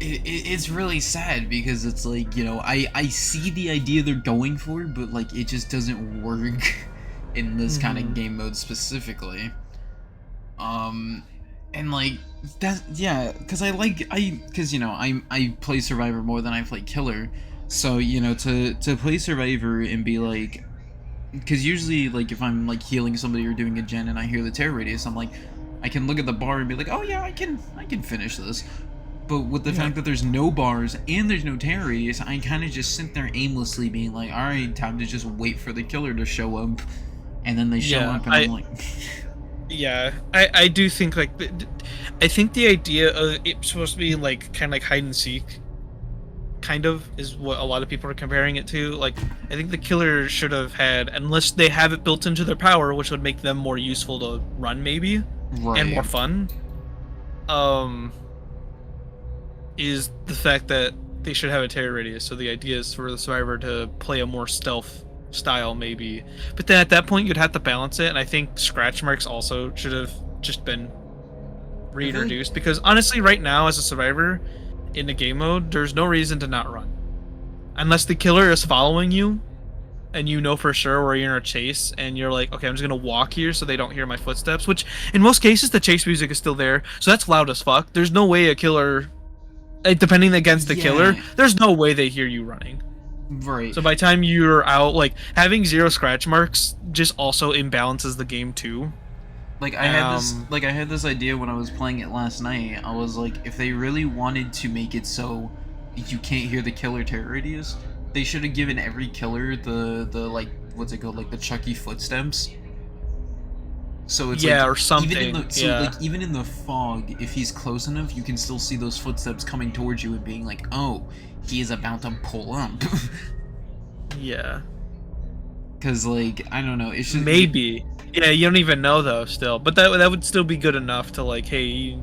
it's really sad because it's like, I see the idea they're going for, but like it just doesn't work in this kind of game mode specifically. And like that, yeah, because I play Survivor more than I play Killer, so to play Survivor and be like, because usually like if I'm like healing somebody or doing a gen and I hear the terror radius, I'm like, I can look at the bar and be like, oh yeah, I can finish this. But with the fact that there's no bars and there's no terror radius, I kind of just sit there aimlessly being like, all right, time to just wait for the killer to show up, and then they show up and I'm like. Yeah, I do think like I think the idea of it's supposed to be like kind of like hide and seek, kind of, is what a lot of people are comparing it to. Like, I think the killer should have had, unless they have it built into their power, which would make them more useful to run maybe, right, and more fun. is the fact that they should have a terror radius. So the idea is for the survivor to play a more stealth style, maybe. But then at that point, you'd have to balance it, and I think scratch marks also should have just been reintroduced. Because honestly, right now, as a survivor in the game mode, there's no reason to not run, unless the killer is following you, and you know for sure where you're in a chase, and you're like, okay, I'm just gonna walk here so they don't hear my footsteps. Which, in most cases, the chase music is still there, so that's loud as fuck. There's no way a killer, depending against the killer, there's no way they hear you running. Right. So by the time you're out, like, having 0 scratch marks just also imbalances the game too. Like I had this idea when I was playing it last night. I was like, if they really wanted to make it so you can't hear the killer terror radius, they should have given every killer the like, what's it called, like the Chucky footsteps. So it's yeah, like, or something. Even in the fog, if he's close enough, you can still see those footsteps coming towards you and being like, oh, he is about to pull up. Yeah. Cause like, I don't know, it should maybe. Yeah, you don't even know though still. But that would still be good enough to like, hey,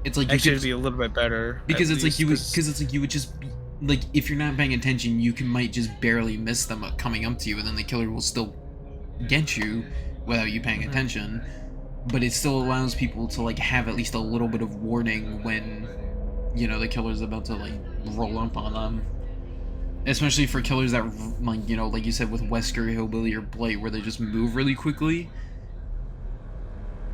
it's like actually be a little bit better. Because it's like you would just like, if you're not paying attention, you might just barely miss them coming up to you, and then the killer will still get you without you paying attention. But it still allows people to like have at least a little bit of warning when, you know, the killer's about to like roll up on them. Especially for killers that, like, you know, like you said with Wesker, Hillbilly, or Blight, where they just move really quickly.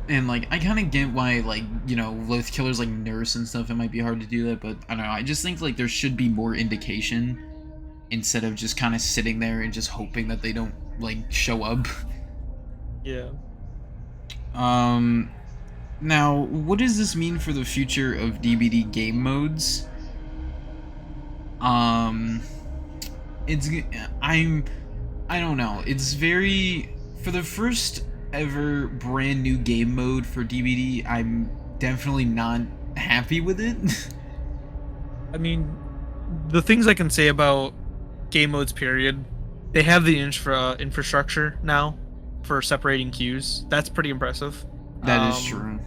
And, like, I kind of get why, like, you know, with killers like Nurse and stuff, it might be hard to do that, but I don't know, I just think, like, there should be more indication instead of just kind of sitting there and just hoping that they don't, like, show up. Yeah. Now, what does this mean for the future of DBD game modes? I don't know. It's very, for the first ever brand new game mode for DBD, I'm definitely not happy with it. I mean, the things I can say about game modes, period, they have the infrastructure now for separating queues. That's pretty impressive. That is true.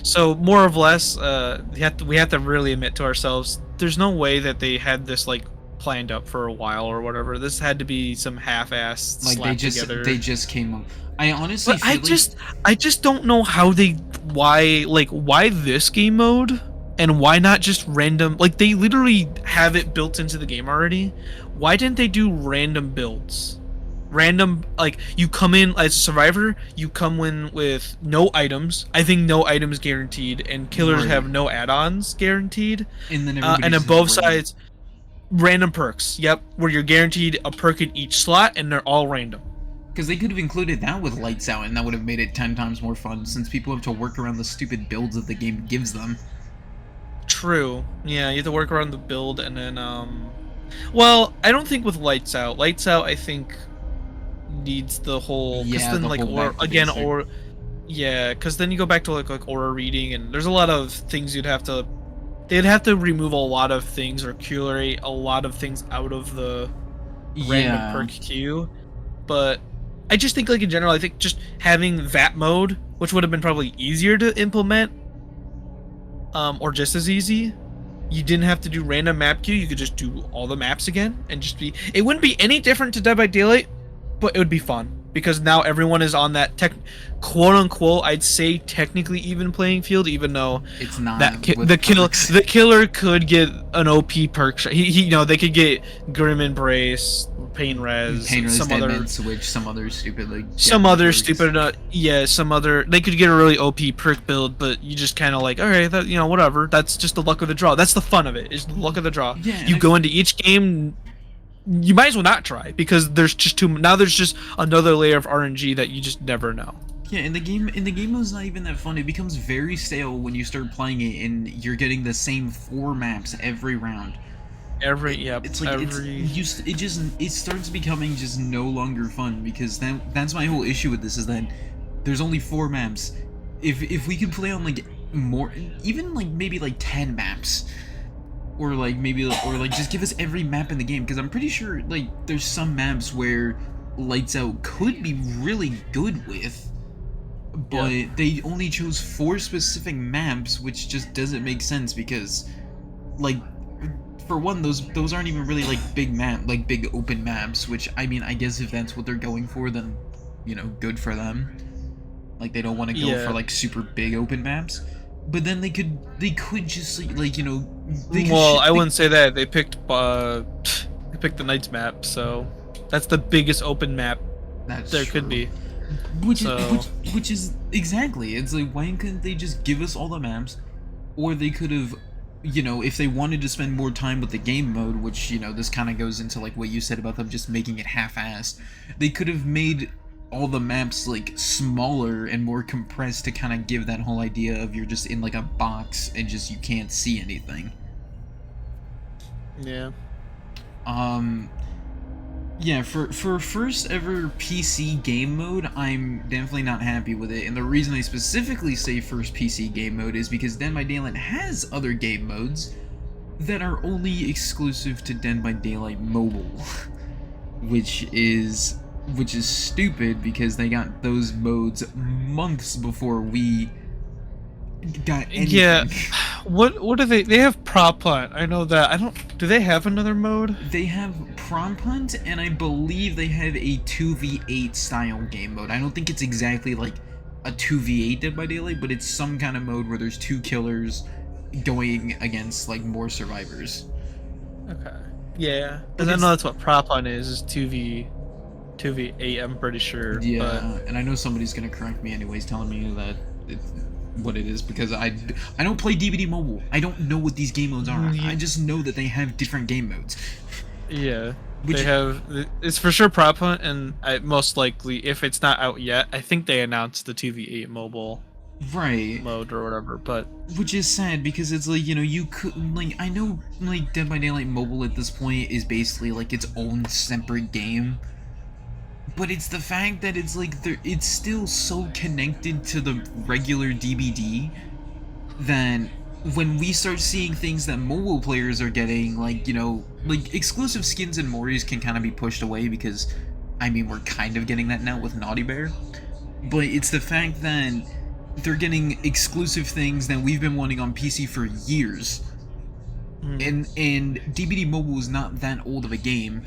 So more or less, we have to really admit to ourselves, there's no way that they had this like planned up for a while or whatever. This had to be some half-assed like together. They just came up. I honestly but I just don't know how why this game mode and why not just random, like they literally have it built into the game already. Why didn't they do random builds? Random, like, you come in as a survivor, you come in with no items. I think no items guaranteed, and killers have no add-ons guaranteed. And then on both sides, random perks. Yep, where you're guaranteed a perk in each slot, and they're all random. Because they could have included that with Lights Out, and that would have made it 10 times more fun, since people have to work around the stupid builds that the game gives them. True. Yeah, you have to work around the build, and then, well, I don't think with Lights Out. Lights Out, I think, needs the whole, because then like because then you go back to like aura reading, and there's a lot of things they'd have to remove a lot of things or curate a lot of things out of the random perk queue. But I just think, like, in general, I think just having that mode, which would have been probably easier to implement, or just as easy, you didn't have to do random map queue, you could just do all the maps again and just be, it wouldn't be any different to Dead by Daylight, but it would be fun because now everyone is on that quote unquote, I'd say technically even playing field, even though it's not. The killer could get an OP perk. They could get Grim Embrace, Pain Res, some other switch, some other stupid they could get a really OP perk build, but you just kind of like, all right, that, whatever. That's just the luck of the draw. That's the fun of it. Is the luck of the draw. Yeah, you go into each game. You might as well not try because there's just there's just another layer of RNG that you just never know. Yeah, and the game mode's not even that fun. It becomes very stale when you start playing it and you're getting the same 4 maps every round. It starts becoming just no longer fun, because that's my whole issue with this, is that there's only 4 maps. If we could play on like more, even like maybe like 10 maps. Or just give us every map in the game, because I'm pretty sure like there's some maps where Lights Out could be really good with, but they only chose 4 specific maps, which just doesn't make sense, because like, for one, those aren't even really like big open maps. Which, I mean, I guess if that's what they're going for, then good for them. Like, they don't want to go for Yeah. like super big open maps. But then they could just like they could Well, I wouldn't say that. They picked the Knights map, so that's the biggest open map that's there true. could be. Which is So which is exactly. It's like, why couldn't they just give us all the maps, or they could have, if they wanted to spend more time with the game mode, which this kind of goes into like what you said about them just making it half-assed. They could have made all the maps like smaller and more compressed to kind of give that whole idea of you're just in like a box and just you can't see anything. yeah. Um, Yeah, for first ever PC game mode, I'm definitely not happy with it. And the reason I specifically say first PC game mode is because Dead by Daylight has other game modes that are only exclusive to Dead by Daylight Mobile, which is stupid because they got those modes months before we got anything. Yeah. What do they have prop hunt. I know that. I don't do they have another mode? They have Prompt Hunt, and I believe they have a 2v8 style game mode. I don't think it's exactly like a 2v8 Dead by Daylight, but it's some kind of mode where there's two killers going against like more survivors. Okay. Yeah. But Because I it's- know that's what prop hunt is 2v8, I'm pretty sure. Yeah, and I know somebody's gonna correct me anyways, telling me that it's what it is, because I don't play DVD Mobile. I don't know what these game modes are. Yeah. I just know that they have different game modes. But yeah. Which- They have it's for sure prop hunt, and most likely if it's not out yet, I think they announced the 2v8 mobile Right. mode or whatever, but Which is sad because it's like, you could, like, I know, like, Dead by Daylight Mobile at this point is basically, like, its own separate game. But it's the fact that it's, like, it's still so connected to the regular DBD that when we start seeing things that mobile players are getting, like, like, exclusive skins and Moris can kind of be pushed away because, I mean, we're kind of getting that now with Naughty Bear. But it's the fact that they're getting exclusive things that we've been wanting on PC for years. And DBD Mobile is not that old of a game,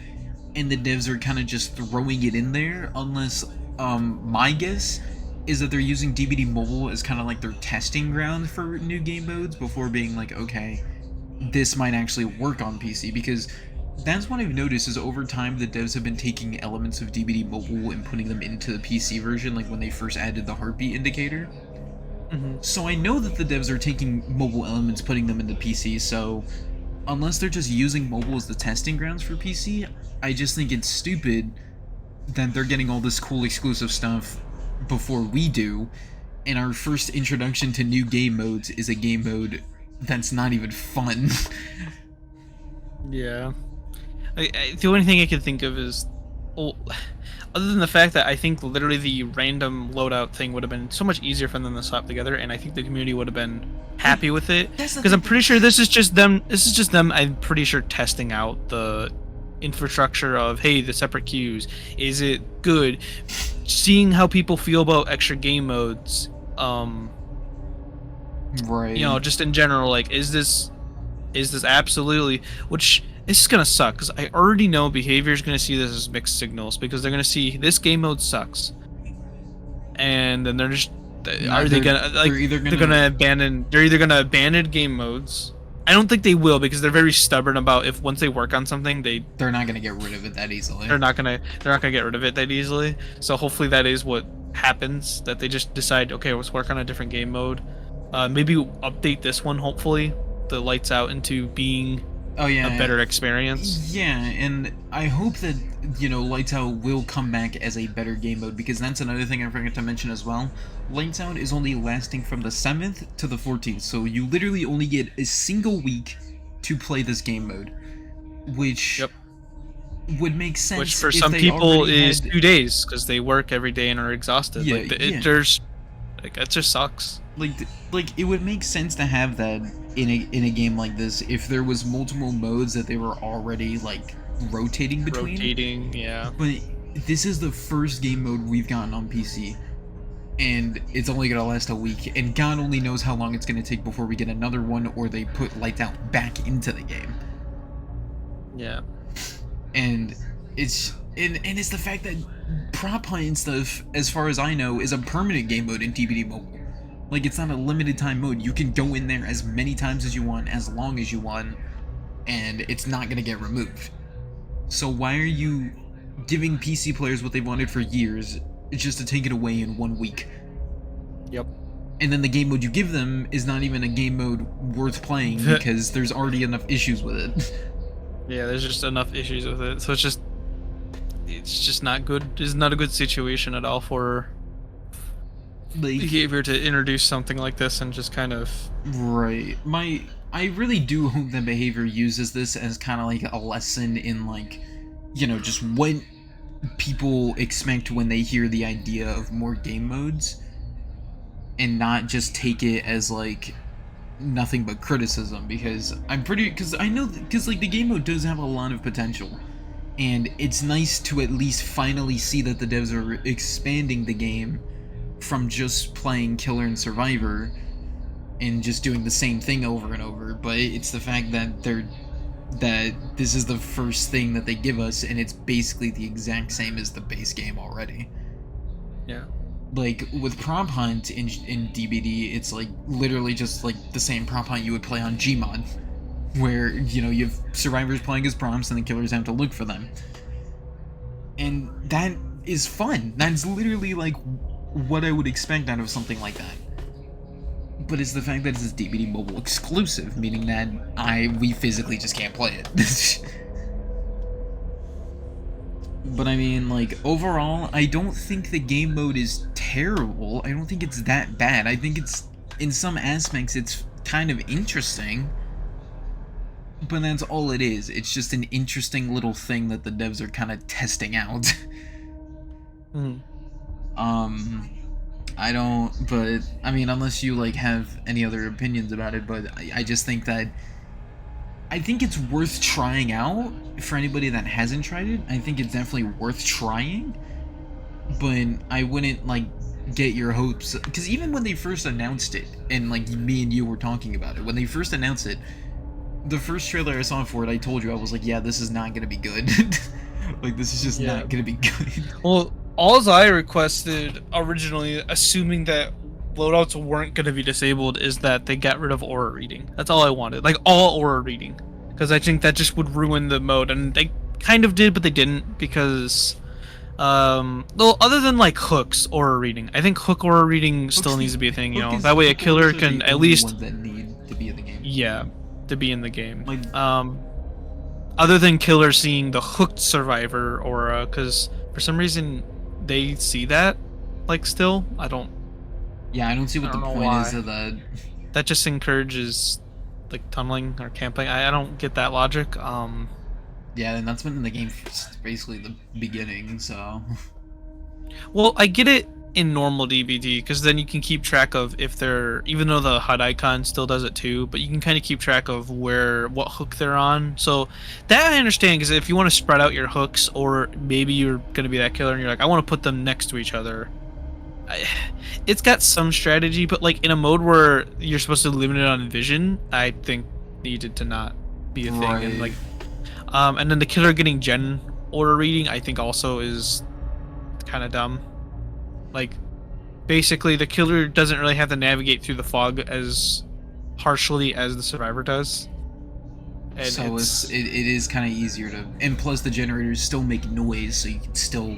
and the devs are kind of just throwing it in there, unless my guess is that they're using DBD Mobile as kind of like their testing ground for new game modes before being like, okay, this might actually work on PC, because that's what I've noticed is over time the devs have been taking elements of DBD Mobile and putting them into the PC version, like when they first added the heartbeat indicator. So I know that the devs are taking mobile elements, putting them into PC, so unless they're just using mobile as the testing grounds for PC, I just think it's stupid that they're getting all this cool exclusive stuff before we do, and our first introduction to new game modes is a game mode that's not even fun. yeah. The only thing I can think of is, well, other than the fact that I think literally the random loadout thing would have been so much easier for them to slap together, and I think the community would have been happy with it, That's the because I'm thing. pretty sure this is just them. I'm pretty sure testing out the infrastructure of, hey, the separate queues, is it good, seeing how people feel about extra game modes, Right. just in general, like, is this absolutely, which it's just gonna suck, because I already know behavior is gonna see this as mixed signals, because they're gonna see this game mode sucks, and then they're just No, they're either gonna abandon game modes. I don't think they will, because they're very stubborn about, if once they work on something, they're not gonna get rid of it that easily. they're not gonna get rid of it that easily. So hopefully that is what happens, that they just decide, okay, let's work on a different game mode. Maybe update this one, hopefully the lights out into being a better experience. Yeah, and I hope that, Lights Out will come back as a better game mode, because that's another thing I forgot to mention as well. Lights Out is only lasting from the 7th to the 14th, so you literally only get a single week to play this game mode, which would make sense. Which for if some they people already is had- 2 days, because they work every day and are exhausted. Yeah, Like, yeah. that just sucks. like it would make sense to have that in a game like this if there was multiple modes that they were already like rotating between. Yeah. But this is the first game mode we've gotten on PC, and it's only gonna last a week, and God only knows how long it's gonna take before we get another one or they put Lights Out back into the game. Yeah. And it's the fact that Prop Hunt and stuff, as far as I know, is a permanent game mode in DBD Mobile. Like, it's not a limited time mode. You can go in there as many times as you want, as long as you want, and it's not gonna get removed. So why are you giving PC players what they've wanted for years just to take it away in 1 week? Yep. And then the game mode you give them is not even a game mode worth playing because there's already enough issues with it. Yeah, there's just enough issues with it. So it's just not good. It's not a good situation at all for Like, behavior to introduce something like this and just kind of... right. I really do hope that behavior uses this as kind of like a lesson in, like, you know, just what people expect when they hear the idea of more game modes, and not just take it as like nothing but criticism, because I know, because like the game mode does have a lot of potential, and it's nice to at least finally see that the devs are expanding the game from just playing Killer and Survivor and just doing the same thing over and over. But it's the fact that this is the first thing that they give us, and it's basically the exact same as the base game already. Yeah. Like, with Prop Hunt in DBD, it's like literally just like the same Prop Hunt you would play on Gmod, where, you know, you have survivors playing as prompts and the killers have to look for them. And that is fun. That's literally like what I would expect out of something like that. But it's the fact that it's a DBD mobile exclusive, meaning that we physically just can't play it. But I mean, like, overall, I don't think the game mode is terrible. I don't think it's that bad. I think it's, in some aspects, it's kind of interesting. But that's all it is. It's just an interesting little thing that the devs are kind of testing out. I don't, but, I mean, unless you, like, have any other opinions about it, but I just think that, I think it's worth trying out for anybody that hasn't tried it. I think it's definitely worth trying, but I wouldn't, like, get your hopes, because even when they first announced it, and, like, me and you were talking about it, when they first announced it, the first trailer I saw for it, I told you, I was like, yeah, this is not gonna be good. Like, this is just not gonna be good. Well, all I requested originally, assuming that loadouts weren't going to be disabled, is that they got rid of aura reading. That's all I wanted. Like, all aura reading. Because I think that just would ruin the mode. And they kind of did, but they didn't. Because, well, other than, like, hooks aura reading. I think hook aura reading still needs to be a thing, you know. That way a killer can at least... ones that need to be in the game. Yeah, to be in the game. Like, other than killer seeing the hooked survivor aura, because for some reason they see that, like, still. I don't see what the point is of that. That just encourages, like, tunneling or camping. I don't get that logic. Yeah, and that's been in the game since basically the beginning, so... Well, I get it in normal DBD, because then you can keep track of if they're... Even though the HUD icon still does it too, but you can kind of keep track of what hook they're on. So that I understand, because if you want to spread out your hooks, or maybe you're going to be that killer and you're like, I want to put them next to each other. It's got some strategy, but, like, in a mode where you're supposed to limit it on vision, I think needed to not be a thing. Right. And, like, and then the killer getting gen order reading, I think also is kind of dumb. Like, basically the killer doesn't really have to navigate through the fog as harshly as the survivor does. And so it is kind of easier to, and plus the generators still make noise, so you can still,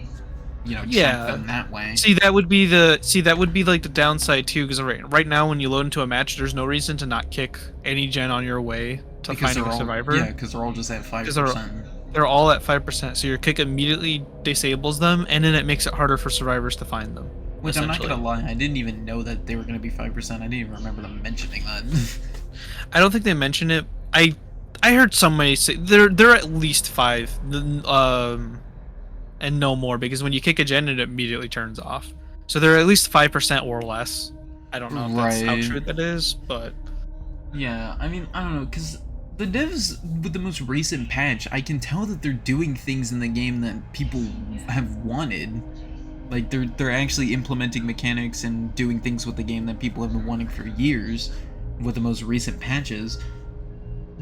you know, check them that way. See, that would be like the downside too, because right now when you load into a match, there's no reason to not kick any gen on your way to finding a survivor. Yeah, because they're all just at 5%. They're all at 5%, so your kick immediately disables them, and then it makes it harder for survivors to find them. Which, I'm not gonna lie, I didn't even know that they were gonna be 5%. I didn't even remember them mentioning that. I don't think they mentioned it. I heard somebody say they're at least 5, and no more, because when you kick a gen, it immediately turns off. So they're at least 5% or less. I don't know if that's how true that is, but yeah, I mean, I don't know, because the devs with the most recent patch, I can tell that they're doing things in the game that people have wanted. Like they're actually implementing mechanics and doing things with the game that people have been wanting for years with the most recent patches.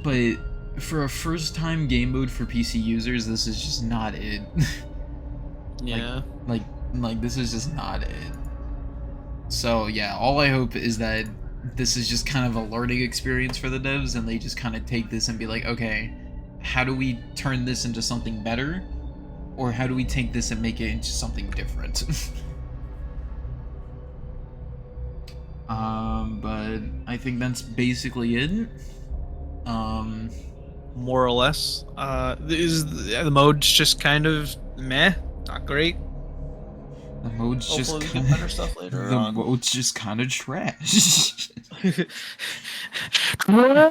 But for a first time game mode for PC users, this is just not it. like Yeah. like like this is just not it. So yeah, all I hope is that this is just kind of a learning experience for the devs and they just kind of take this and be like, okay, how do we turn this into something better? Or how do we take this and make it into something different? But I think that's basically it. Um, More or less. The mode's just kind of meh, not great. the mode's Hopefully just we kind get better of stuff later the on. mode's just kind of trash.